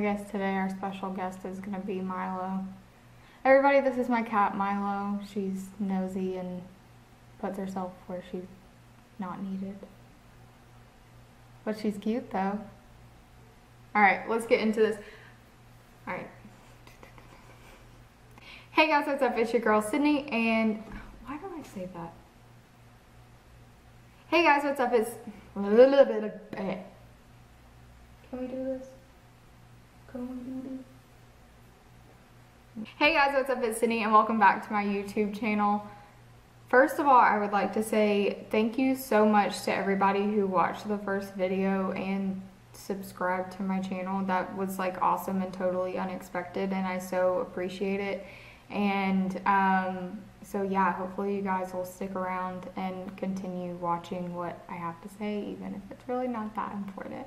guess today our special guest is going to be Milo. Everybody, this is my cat, Milo. She's nosy and puts herself where she's not needed. But she's cute, though. Alright, let's get into this. Alright. Hey guys, what's up? It's your girl, Sydney, and... Why do I say that? Hey guys, what's up? It's... Can we do this? Can we do this? Hey guys, what's up? It's Sydney, and welcome back to my YouTube channel. First of all, I would like to say thank you so much to everybody who watched the first video and subscribed to my channel. That was like awesome and totally unexpected, and I so appreciate it. And so yeah, hopefully you guys will stick around and continue watching what I have to say, even if it's really not that important.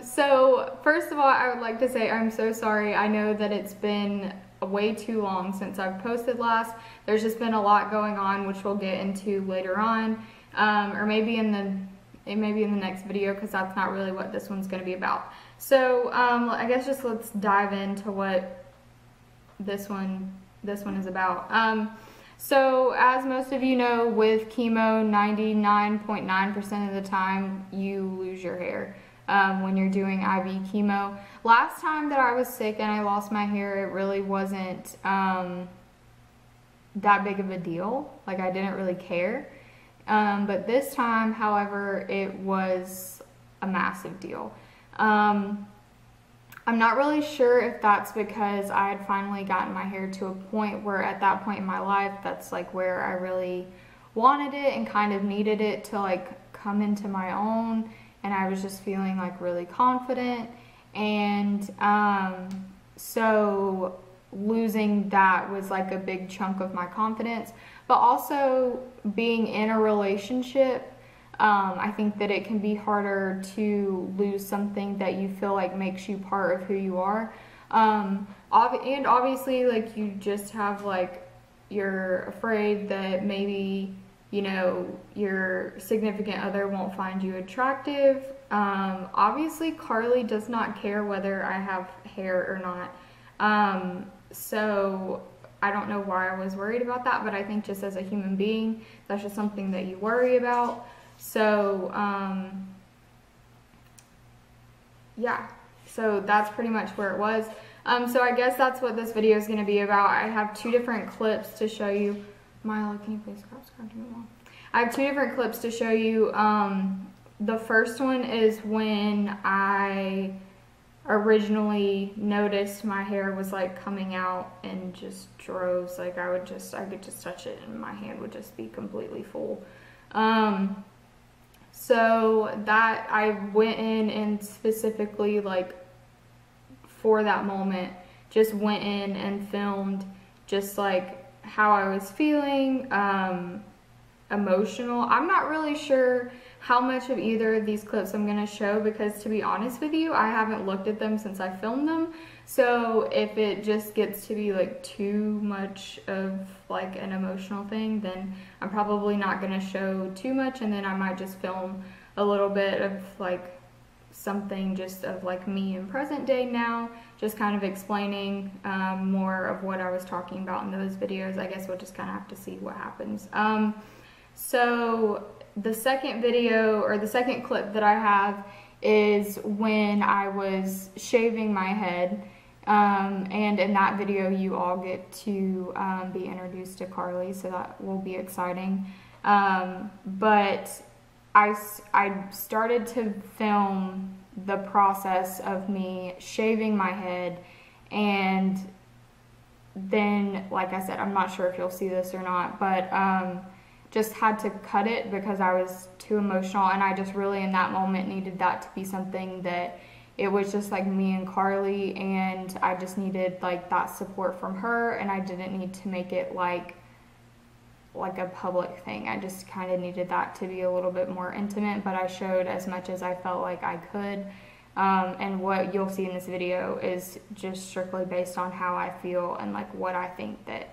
So first of all, I would like to say I'm so sorry. I know that it's been way too long since I've posted last. There's just been a lot going on, which we'll get into later on, or maybe in the next video, because that's not really what this one's going to be about. So I guess just let's dive into what this one is about. So as most of you know, with chemo, 99.9% of the time you lose your hair when you're doing IV chemo. Last time that I was sick and I lost my hair, it really wasn't that big of a deal. Like, I didn't really care. But this time, however, it was a massive deal. I'm not really sure if that's because I had finally gotten my hair to a point where at that point in my life, that's like where I really wanted it and kind of needed it to like come into my own, and I was just feeling like really confident. And so losing that was like a big chunk of my confidence. But also being in a relationship, I think that it can be harder to lose something that you feel like makes you part of who you are. And obviously, like, you just have like, you're afraid that maybe, you know, your significant other won't find you attractive. Obviously Carly does not care whether I have hair or not. So I don't know why I was worried about that, but I think just as a human being, that's just something that you worry about. So, yeah, so that's pretty much where it was. So I guess that's what this video is going to be about. I have two different clips to show you. Milo, can you please stop scratching the wall? I have two different clips to show you. The first one is when I originally noticed my hair was like coming out in just droves. Like, I could just touch it and my hand would just be completely full. So that I went in and specifically, like, for that moment, just went in and filmed just like how I was feeling, emotional. I'm not really sure how much of either of these clips I'm going to show, because to be honest with you, I haven't looked at them since I filmed them. So if it just gets to be like too much of like an emotional thing, then I'm probably not going to show too much, and then I might just film a little bit of like something just of like me in present day now, just kind of explaining more of what I was talking about in those videos. I guess we'll just kind of have to see what happens. So the second video, or the second clip that I have, is when I was shaving my head, and in that video you all get to be introduced to Carly, so that will be exciting. But I started to film the process of me shaving my head, and then, like I said, I'm not sure if you'll see this or not, but just had to cut it because I was too emotional, and I just really in that moment needed that to be something that it was just like me and Carly, and I just needed like that support from her, and I didn't need to make it like a public thing. I just kind of needed that to be a little bit more intimate, but I showed as much as I felt like I could. And what you'll see in this video is just strictly based on how I feel and like what I think that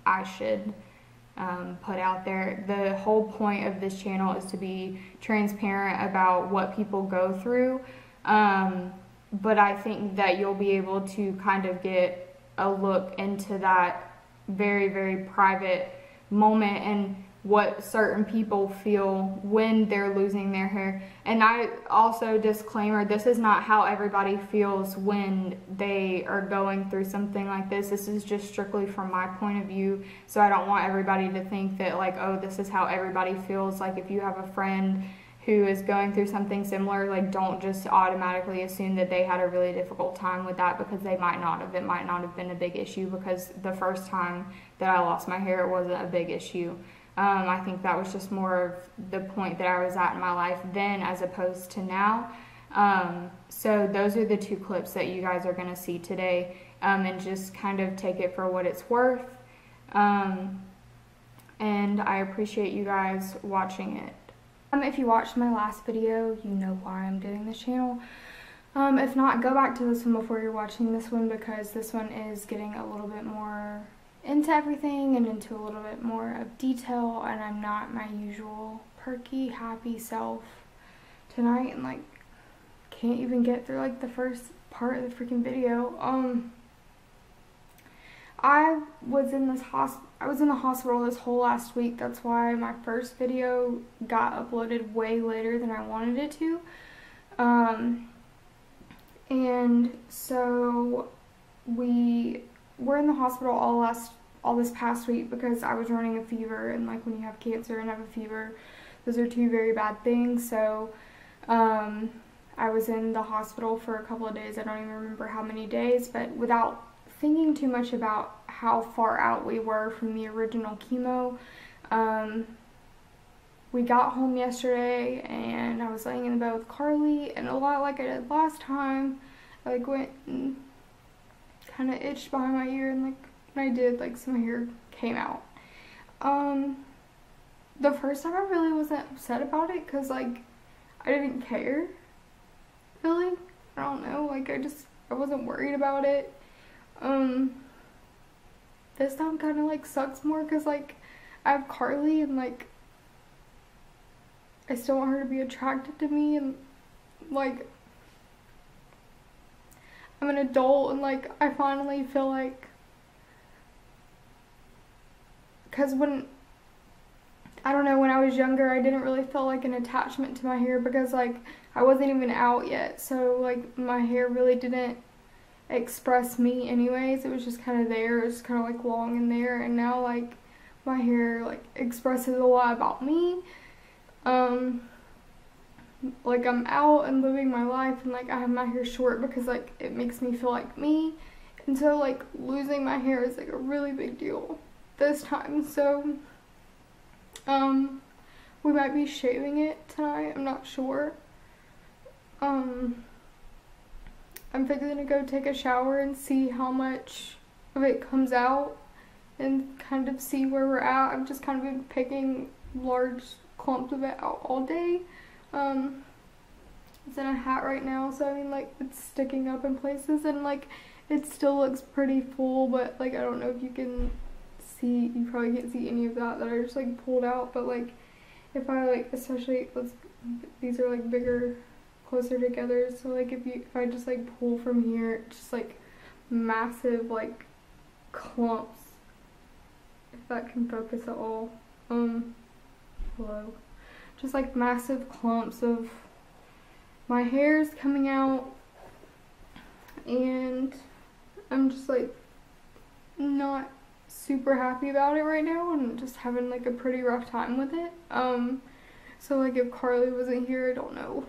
I should put out there. The whole point of this channel is to be transparent about what people go through. but I think that you'll be able to kind of get a look into that very, very private moment and what certain people feel when they're losing their hair. And I also, disclaimer, this is not how everybody feels when they are going through something like this. This is just strictly from my point of view, so I don't want everybody to think that like, oh, this is how everybody feels. Like, if you have a friend who is going through something similar, like, don't just automatically assume that they had a really difficult time with that, because they might not have. It might not have been a big issue, because the first time that I lost my hair, it wasn't a big issue. I think that was just more of the point that I was at in my life then as opposed to now. So those are the two clips that you guys are going to see today, and just kind of take it for what it's worth. And I appreciate you guys watching it. If you watched my last video, you know why I'm doing this channel. If not, go back to this one before you're watching this one, because this one is getting a little bit more into everything and into a little bit more of detail, and I'm not my usual perky, happy self tonight, and like can't even get through like the first part of the freaking video. I was in the hospital this whole last week. That's why my first video got uploaded way later than I wanted it to. And so we were in the hospital all this past week because I was running a fever, and like when you have cancer and have a fever, those are two very bad things. So I was in the hospital for a couple of days. I don't even remember how many days, but without thinking too much about how far out we were from the original chemo, we got home yesterday and I was laying in the bed with Carly, and a lot like I did last time, I like went and kind of itched behind my ear, and like when I did, like some hair came out. The first time I really wasn't upset about it, because like I didn't care really. I don't know, like I wasn't worried about it. This time kind of like sucks more, because like I have Carly, and like I still want her to be attracted to me, and like I'm an adult, and like I finally feel like, because I don't know, when I was younger I didn't really feel like an attachment to my hair, because like I wasn't even out yet, so like my hair really didn't express me anyways. It was just kind of there. It was kind of like long in there, and now like my hair like expresses a lot about me. Like I'm out and living my life, and like I have my hair short because like it makes me feel like me, and so like losing my hair is like a really big deal this time. So we might be shaving it tonight, I'm not sure. I'm fixing to go take a shower and see how much of it comes out and kind of see where we're at. I've just kind of been picking large clumps of it out all day. It's in a hat right now, so I mean like it's sticking up in places, and like it still looks pretty full, but like I don't know if you can see, you probably can't see any of that I just like pulled out, but like if I like, especially these are like bigger, closer together, so like if I just like pull from here, it's just like massive like clumps, if that can focus at all. Hello. Just like massive clumps of my hair's coming out, and I'm just like not super happy about it right now, and just having like a pretty rough time with it. So like if Carly wasn't here, I don't know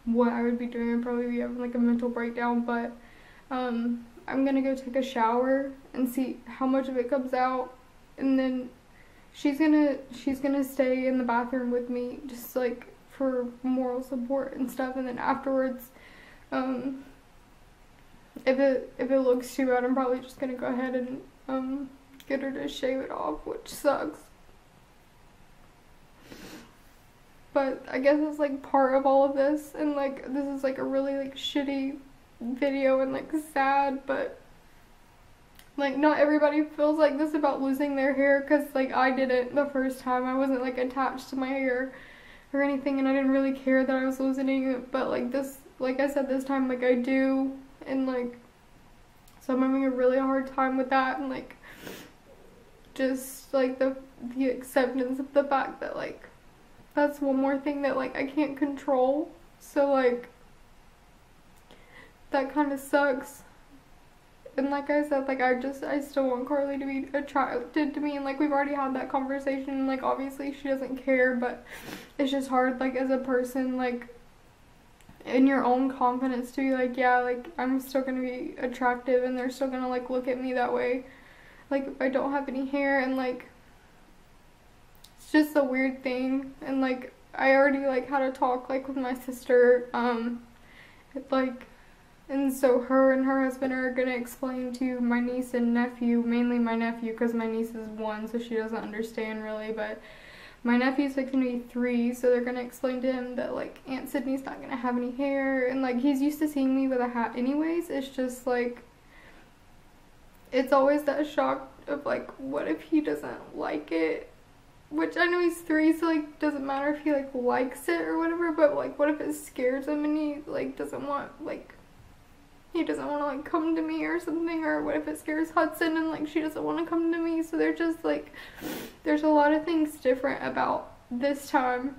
what I would be doing. I'd probably be having like a mental breakdown, but I'm gonna go take a shower and see how much of it comes out, and then she's gonna stay in the bathroom with me, just like for moral support and stuff, and then afterwards, if it looks too bad, I'm probably just gonna go ahead and get her to shave it off, which sucks. But I guess it's like part of all of this, and like this is like a really like shitty video and like sad, but like not everybody feels like this about losing their hair, because like I didn't the first time. I wasn't like attached to my hair or anything, and I didn't really care that I was losing it, but like this like I said this time, like I do, and like, so I'm having a really hard time with that, and like, just like the acceptance of the fact that like, that's one more thing that like I can't control, so like, that kind of sucks. And like I said, like I still want Carly to be attracted to me, and like we've already had that conversation, and like obviously she doesn't care, but it's just hard like as a person, like in your own confidence to be like, yeah, like I'm still gonna be attractive and they're still gonna like look at me that way, like if I don't have any hair, and like it's just a weird thing. And like I already like had a talk like with my sister, like, and so her and her husband are gonna explain to my niece and nephew, mainly my nephew because my niece is 1, so she doesn't understand really, but my nephew's like gonna be 3, so they're gonna explain to him that like Aunt Sydney's not gonna have any hair, and like he's used to seeing me with a hat anyways. It's just like, it's always that shock of like, what if he doesn't like it? Which I know he's 3, so like doesn't matter if he like likes it or whatever, but like what if it scares him and he like doesn't want, like he doesn't want to like come to me or something, or what if it scares Hudson and like she doesn't want to come to me. So they're just like, there's a lot of things different about this time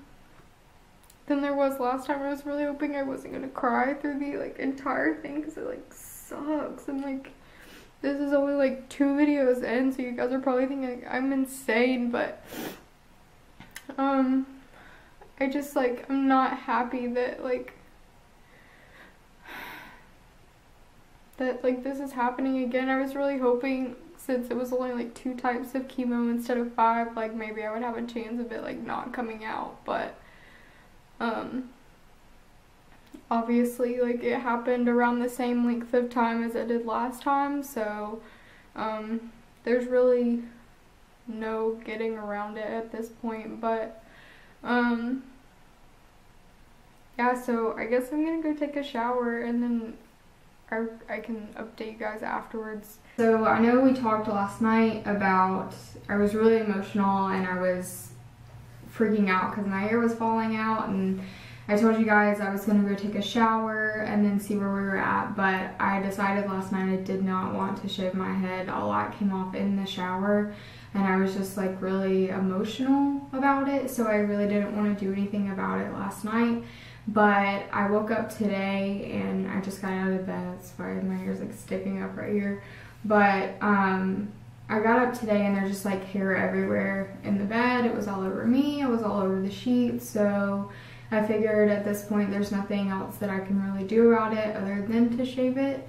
than there was last time. I was really hoping I wasn't gonna cry through the like entire thing because it like sucks, and like this is only like 2 videos in, so you guys are probably thinking like, I'm insane, but I just like, I'm not happy that like this is happening again. I was really hoping, since it was only like 2 types of chemo instead of 5, like maybe I would have a chance of it like not coming out, but obviously like it happened around the same length of time as it did last time, so there's really no getting around it at this point. But yeah, so I guess I'm gonna go take a shower and then I can update you guys afterwards. So I know we talked last night about, I was really emotional and I was freaking out because my hair was falling out, and I told you guys I was gonna go take a shower and then see where we were at, but I decided last night I did not want to shave my head. A lot came off in the shower and I was just like really emotional about it, so I really didn't want to do anything about it last night. But I woke up today and I just got out of bed. That's why my hair's like sticking up right here. But I got up today and there's just like hair everywhere in the bed. It was all over me. It was all over the sheets. So I figured at this point there's nothing else that I can really do about it other than to shave it.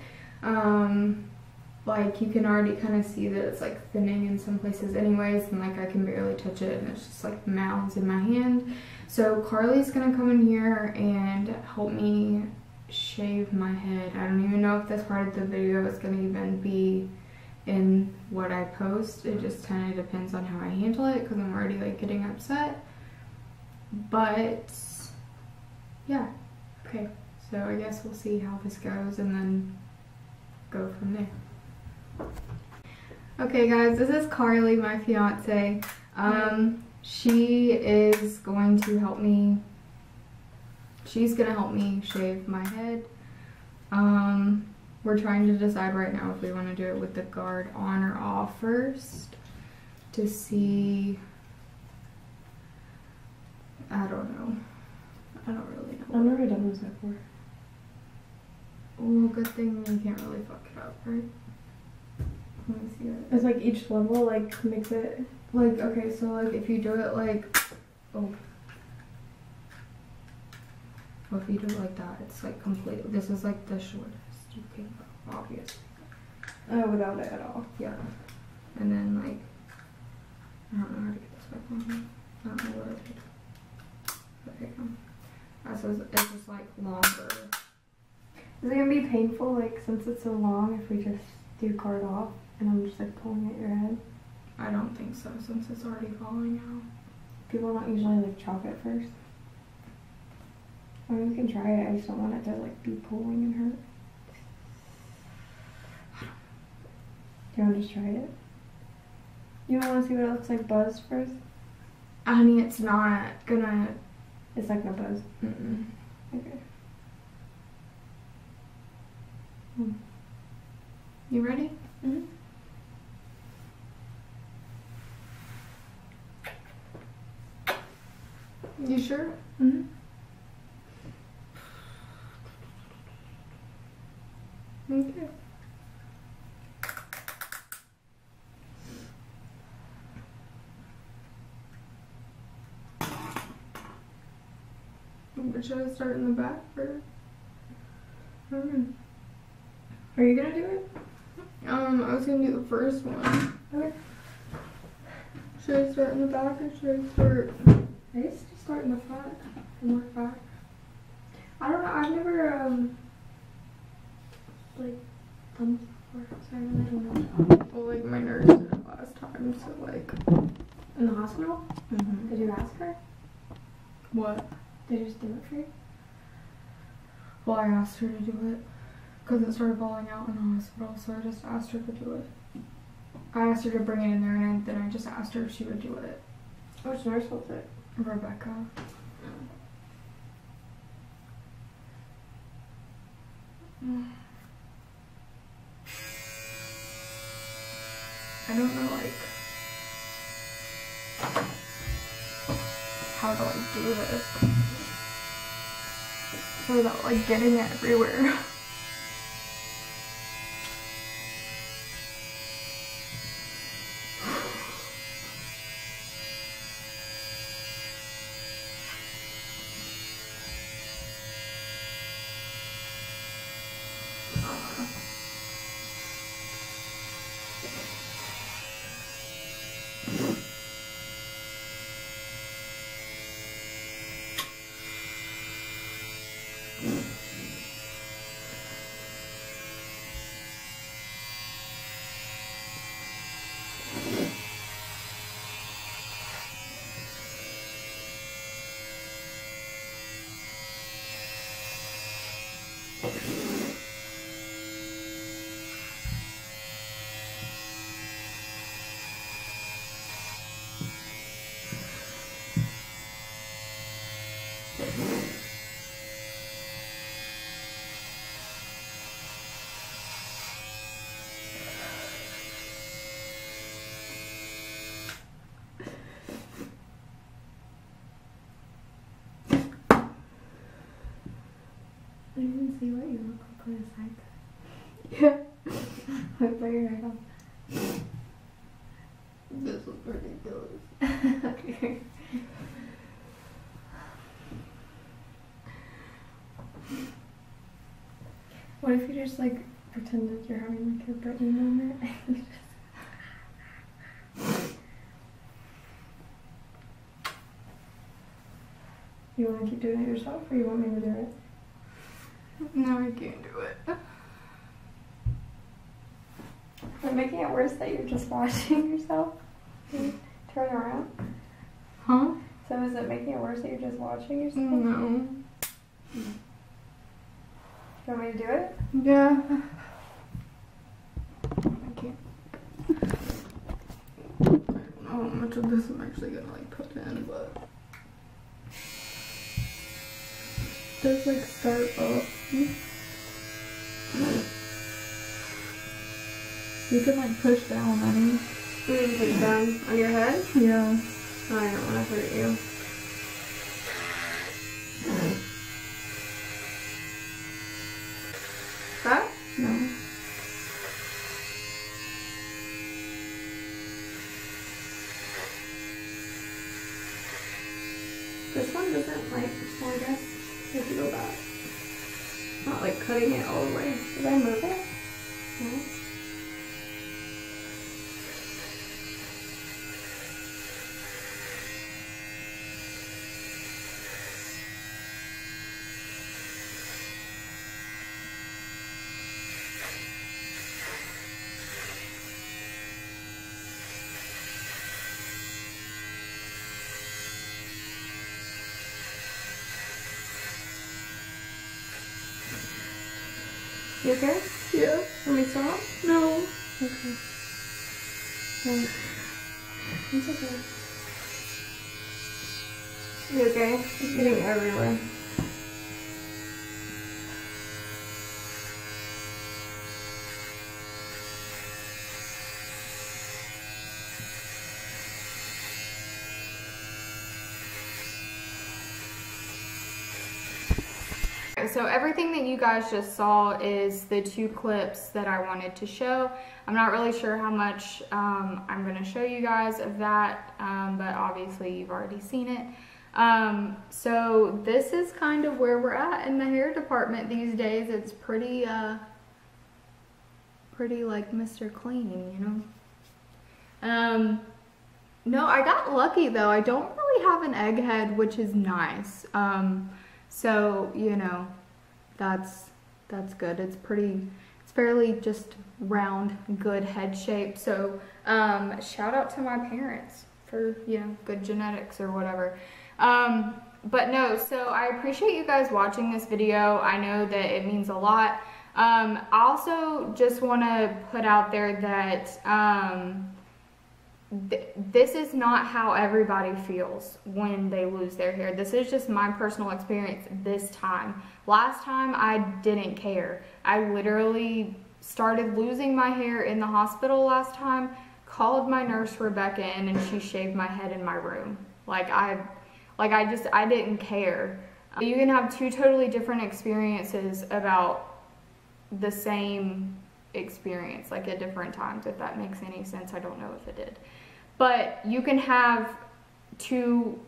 Like you can already kind of see that it's like thinning in some places anyways, and like I can barely touch it and it's just like mounds in my hand. So Carly's gonna come in here and help me shave my head. I don't even know if this part of the video is gonna even be in what I post. It just kind of depends on how I handle it because I'm already like getting upset. But yeah, okay, so I guess we'll see how this goes and then go from there. Okay guys, this is Carly, my fiance. She is going to help me, she's gonna help me shave my head. We're trying to decide right now if we want to do it with the guard on or off first to see. I don't know. I don't really know. I've never done this before. Well, good thing you can't really fuck it up, right? Let me see it. It's like each level like makes it like, okay, so like if you do it like, oh, well, if you do it like that, it's like completely, this is like the shortest you can go, obviously. Without it at all. Yeah. And then like, I don't know how to get this back on here. I don't know what I did. There you go. It's just like longer. Is it gonna be painful, like, since it's so long, if we just do guard off and I'm just like pulling at your head? I don't think so, since it's already falling out. People don't usually like chop it first. I mean, we can try it, I just don't want it to like be pulling and hurt. Do you want to just try it? You don't want to see what it looks like buzzed first? Honey, it's not gonna... It's not gonna buzz. Mm-mm. Okay. You ready? Mm-hmm. You sure? Mm-hmm. Okay. But should I start in the back or? Are you gonna do it? I was gonna do the first one. Okay. Should I start in the back or should I start? I guess just start in the front and work back. I don't know. I've never like done this before, so I really don't know. Well, like my nurse did it last time, so like. In the hospital? Mm-hmm. Did you ask her? What? Did you just do it for you? Well, I asked her to do it because it started falling out in the hospital, so I just asked her to do it. I asked her to bring it in there, and then I just asked her if she would do it. Which nurse was it? Rebecca. I don't know, like, how to, like, do this without, like, getting it everywhere. I didn't see what you look like on the side. Yeah. I put your hair on. This was ridiculous. Okay. What if you just like pretended you're having like your Britney moment? You want to keep doing it yourself, or you want me to do it? No, I can't do it. Is it making it worse that you're just watching yourself? Turn around. Huh? So is it making it worse that you're just watching yourself? No. Do you want me to do it? Yeah. I can't. I don't know how much of this I'm actually gonna like put in, but just like start up. You can like push down, honey. You mean push down on your head? Yeah. Oh, I don't want to hurt you. That? No. This one doesn't like, well, I guess if you go back. Not like cutting it all the way. Did I move it? No. You okay? Yeah. Want me to stop? No. Okay. Right. It's okay. You okay? It's getting everywhere. so everything that you guys just saw is the 2 clips that I wanted to show. I'm not really sure how much I'm going to show you guys of that, but obviously you've already seen it. So this is kind of where we're at in the hair department these days. It's pretty like Mr. Clean, you know? No, I got lucky though. I don't really have an egg head, which is nice. So, you know, that's good. It's fairly just round, good head shape. So, shout out to my parents for, you know, good genetics or whatever. But no, so I appreciate you guys watching this video. I know that it means a lot. I also just want to put out there that, this is not how everybody feels when they lose their hair. This is just my personal experience this time. Last time I didn't care. I literally started losing my hair in the hospital last time, called my nurse Rebecca in, and she shaved my head in my room. I didn't care. You can have 2 totally different experiences about the same experience, like at different times, if that makes any sense. I don't know if it did. But you can have 2,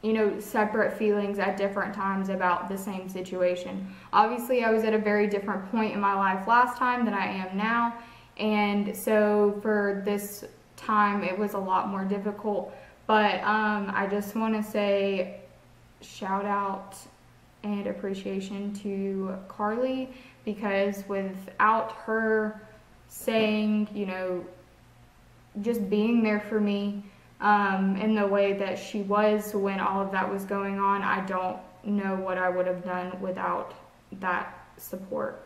you know, separate feelings at different times about the same situation. Obviously, I was at a very different point in my life last time than I am now. And so for this time, it was a lot more difficult. But I just want to say shout out and appreciation to Carly, because without her saying, you know, just being there for me in the way that she was when all of that was going on, I don't know what I would have done without that support.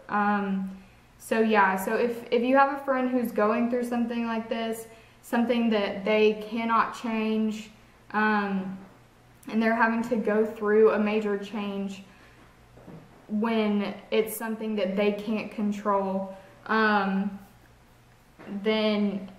So yeah, so if you have a friend who's going through something like this, something that they cannot change, and they're having to go through a major change when it's something that they can't control, then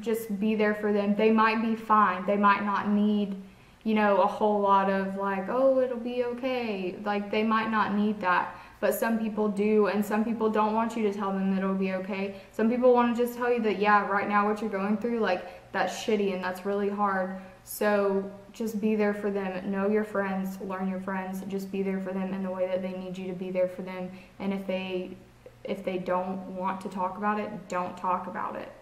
just be there for them. They might be fine. They might not need, you know, a whole lot of like, oh, it'll be okay. Like, they might not need that. But some people do, and some people don't want you to tell them that it'll be okay. Some people want to just tell you that, yeah, right now what you're going through, like, that's shitty and that's really hard. So just be there for them. Know your friends, learn your friends, just be there for them in the way that they need you to be there for them. And if they don't want to talk about it, don't talk about it.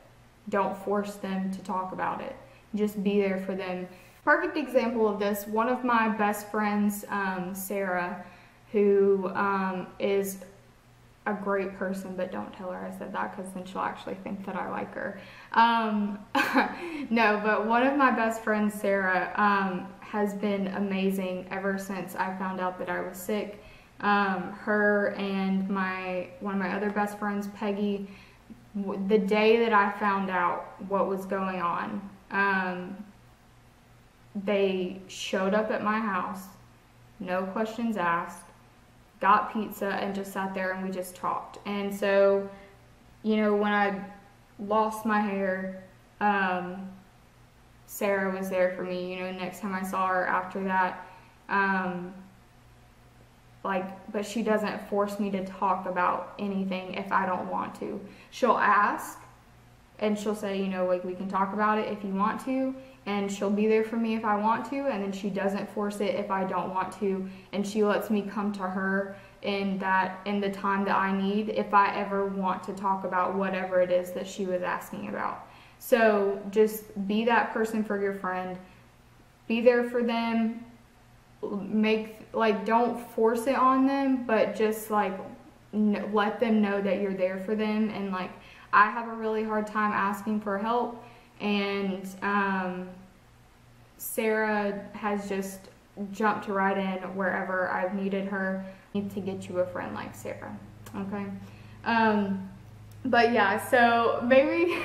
Don't force them to talk about it. Just be there for them. Perfect example of this, one of my best friends, Sarah, who is a great person, but don't tell her I said that, because then she'll actually think that I like her. No, but one of my best friends, Sarah, has been amazing ever since I found out that I was sick. Her and one of my other best friends, Peggy, the day that I found out what was going on, they showed up at my house, no questions asked, got pizza, and just sat there and we just talked. And so, you know, when I lost my hair, Sarah was there for me. You know, next time I saw her after that, but she doesn't force me to talk about anything if I don't want to. She'll ask, and she'll say, you know, like, we can talk about it if you want to, and she'll be there for me if I want to, and then she doesn't force it if I don't want to, and she lets me come to her in the time that I need if I ever want to talk about whatever it is that she was asking about. So just be that person for your friend. Be there for them. Don't force it on them, but just let them know that you're there for them. And I have a really hard time asking for help, and Sarah has just jumped right in wherever I've needed her. I need to get you a friend like Sarah, okay? But yeah, so maybe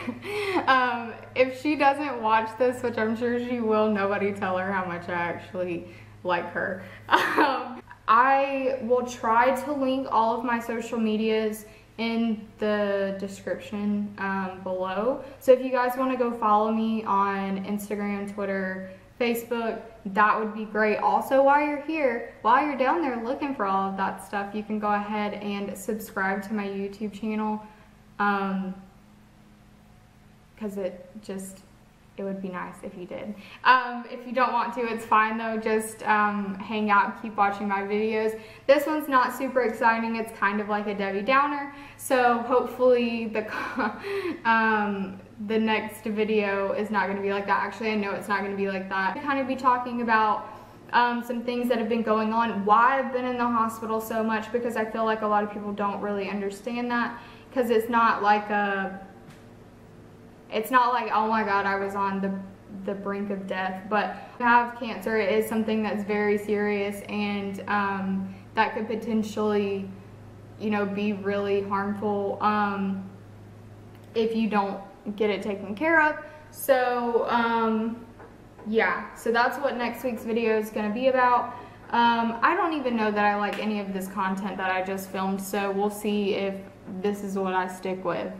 if she doesn't watch this, which I'm sure she will, nobody tell her how much I actually like her. I will try to link all of my social medias in the description below. So if you guys want to go follow me on Instagram, Twitter, Facebook, that would be great. Also, while you're here, while you're down there looking for all of that stuff, you can go ahead and subscribe to my YouTube channel, because it would be nice if you did. If you don't want to, it's fine though. Just hang out, keep watching my videos. This one's not super exciting. It's kind of like a Debbie Downer. So hopefully the next video is not going to be like that. Actually, I know it's not going to be like that. I'm kind of be talking about some things that have been going on, why I've been in the hospital so much, because I feel like a lot of people don't really understand that, because it's not like, oh my God, I was on the brink of death. But to have cancer is something that's very serious, and that could potentially, you know, be really harmful if you don't get it taken care of. So yeah, so that's what next week's video is going to be about. I don't even know that I like any of this content that I just filmed, so we'll see if this is what I stick with.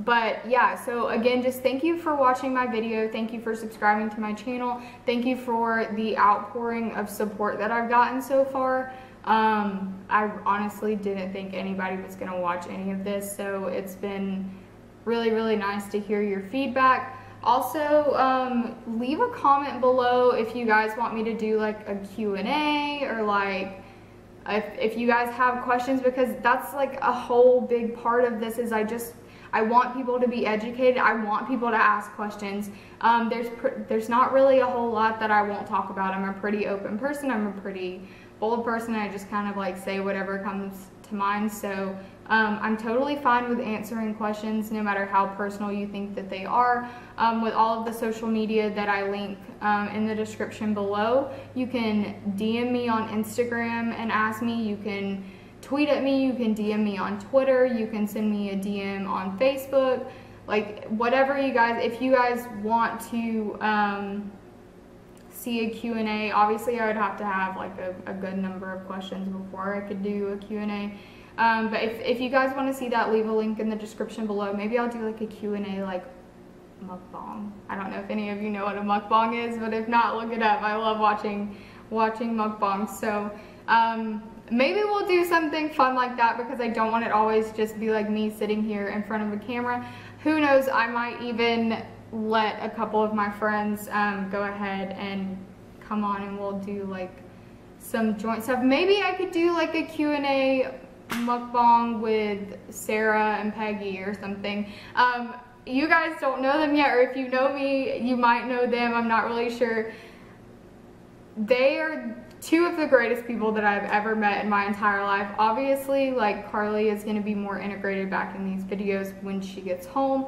But yeah, so again, just thank you for watching my video. Thank you for subscribing to my channel. Thank you for the outpouring of support that I've gotten so far. I honestly didn't think anybody was going to watch any of this, so it's been really, really nice to hear your feedback. Also, leave a comment below if you guys want me to do like a Q&A, or like if you guys have questions, because that's like a whole big part of this. Is I want people to be educated. I want people to ask questions. There's not really a whole lot that I won't talk about. I'm a pretty open person. I'm a pretty bold person. I just kind of like say whatever comes to mind. So I'm totally fine with answering questions, no matter how personal you think that they are. With all of the social media that I link in the description below, you can DM me on Instagram and ask me. You can tweet at me, you can DM me on Twitter, you can send me a DM on Facebook, like whatever you guys, if you guys want to see a Q&A, obviously I would have to have like a good number of questions before I could do a Q&A. But if you guys want to see that, leave a link in the description below. Maybe I'll do like a Q&A like mukbang. I don't know if any of you know what a mukbang is, but if not, look it up. I love watching mukbangs. So maybe we'll do something fun like that, because I don't want it always just be like me sitting here in front of a camera. Who knows, I might even let a couple of my friends go ahead and come on, and we'll do like some joint stuff. Maybe I could do like a Q&A mukbang with Sarah and Peggy or something. You guys don't know them yet, or if you know me, you might know them. I'm not really sure. They are two of the greatest people that I've ever met in my entire life. Obviously, like, Carly is going to be more integrated back in these videos when she gets home,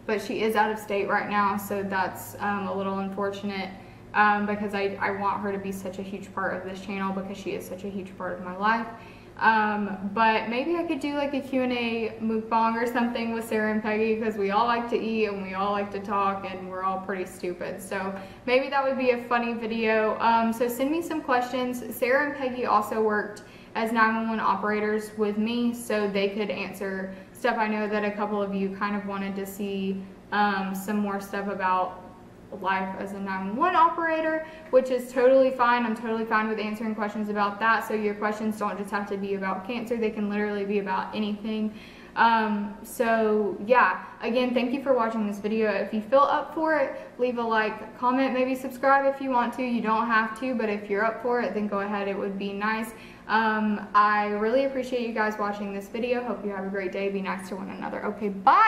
but she is out of state right now, so that's a little unfortunate, because I want her to be such a huge part of this channel, because she is such a huge part of my life. But maybe I could do like a Q&A mukbang or something with Sarah and Peggy, because we all like to eat and we all like to talk and we're all pretty stupid. So maybe that would be a funny video. So send me some questions. Sarah and Peggy also worked as 911 operators with me, so they could answer stuff. I know that a couple of you kind of wanted to see some more stuff about life as a 911 operator, which is totally fine. I'm totally fine with answering questions about that. So your questions don't just have to be about cancer, they can literally be about anything. So yeah, again, thank you for watching this video. If you feel up for it, leave a like, comment, maybe subscribe if you want to. You don't have to, but if you're up for it, then go ahead. It would be nice. I really appreciate you guys watching this video. Hope you have a great day. Be nice to one another. Okay, bye.